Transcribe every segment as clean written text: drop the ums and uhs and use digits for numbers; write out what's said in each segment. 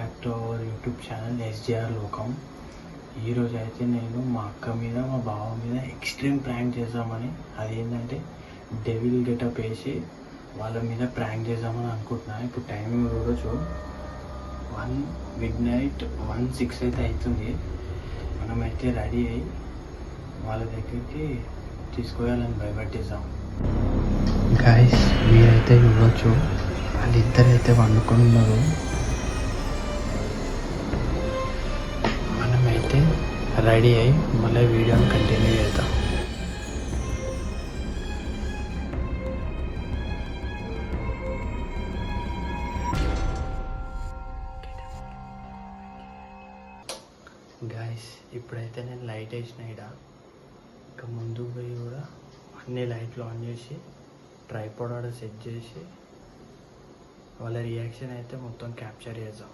Back to our YouTube channel SJR లోకం. ఈరోజు అయితే నేను మా అక్క మీద మా బావ మీద ఎక్స్ట్రీమ్ ప్రాంక్ చేద్దామని, అదేంటంటే డెవిల్ గెటప్ వేసి వాళ్ళ మీద ప్రాంక్ చేద్దామని అనుకుంటున్నాను. ఇప్పుడు టైమింగ్ రోజు 1:06 అయితే అవుతుంది. మనమైతే రెడీ అయ్యి వాళ్ళ దగ్గరికి తీసుకువెళ్ళాలని భయపెట్టేద్దాం. గాయస్ మీరైతే చూడొచ్చు, వాళ్ళిద్దరైతే వండుకొని ఉన్నారు. మనమైతే రెడీ అయ్యి మళ్ళీ వీడియోని కంటిన్యూ చేద్దాం. గాయస్ ఇప్పుడైతే నేను లైట్ వేసిన ఇక్కడ, ఇంకా ముందు పోయి కూడా అన్ని లైట్లు ఆన్ చేసి ట్రైపాడ్ ఆడ సెట్ చేసి వాళ్ళ రియాక్షన్ అయితే మొత్తం క్యాప్చర్ చేద్దాం.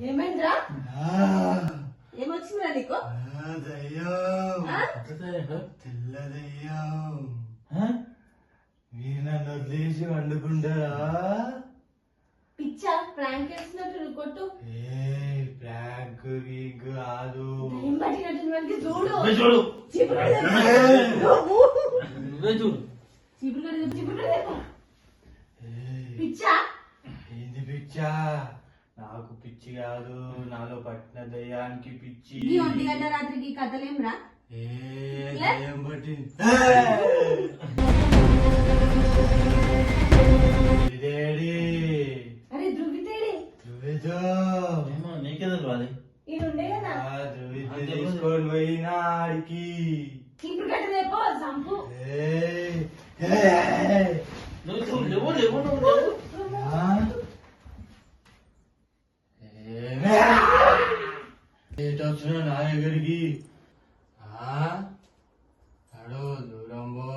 ఏమైందిరా? ఏమొచ్చిందిరా నీకు? తెల్లదయ్యం మీరు నన్ను వదిలేసి వండుకుంటారా? పిచ్చా ప్రాంక్ చేస్తున్నట్టు నువ్వు కొట్టు. ప్రాంక్ గీక్ కాదు, చూడు చూడు పిచ్చా. ఏంది పిచ్చా? నాకు పిచ్చి కాదు, నాలో పట్టిన దయ్యానికి పిచ్చి. ఈ 1 గంట రాత్రికి కథలేంరా? దయ్యం పట్టింది. అరే ధృవితేడి నీకే తెలియాలి. ఈడుండే కదా తీసుకొని పోయినా ఆడికి. ఇప్పుడు కట్టలేపో సంపు. వచ్చిన నా దగ్గరికి అడో దూరం పో.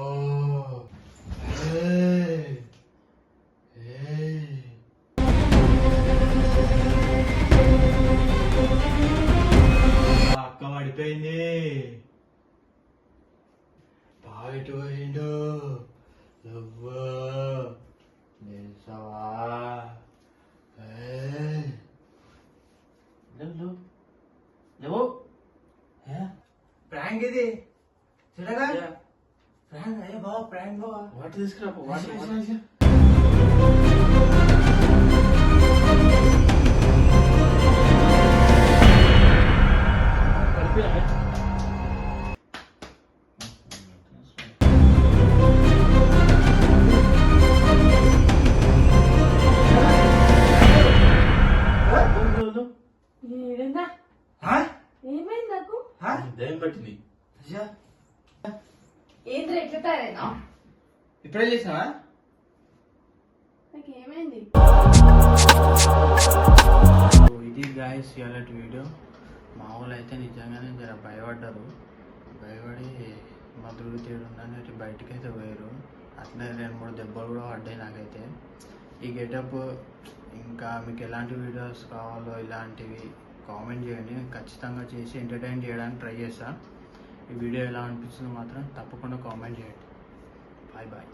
అక్క పడిపోయింది. పావిటి పోయిండు. ప్రాంక్ ఇది చూడగా ప్రాంక్. అయ్యో బావ ప్రాంక్ బావ. వాటి తీసుకురా ఏమైంది నాకు? దయ్యం పట్టింది. ఏంద్ర ఎట్లా తయారైనా? ఇప్పుడే చేసినావా? నాకు ఏమైంది? ఇది గాయస్ ఇలాంటి వీడియో. మా వాళ్ళు అయితే నిజంగానే జర భయపడ్డారు. భయపడి మా ధృవి తేడుందని బయటకు అయితే పోయారు. అట్లనే 2-3 దెబ్బలు కూడా పడ్డాయి నాకైతే. ఈ గెటప్ ఇంకా మీకు ఎలాంటి వీడియోస్ కావాలో ఇలాంటివి కామెంట్ చేయండి. ఖచ్చితంగా చేసి ఎంటర్టైన్ చేయడానికి ట్రై చేస్తాను. ఈ వీడియో ఎలా అనిపిస్తుందో మాత్రం తప్పకుండా కామెంట్ చేయండి. Bye bye.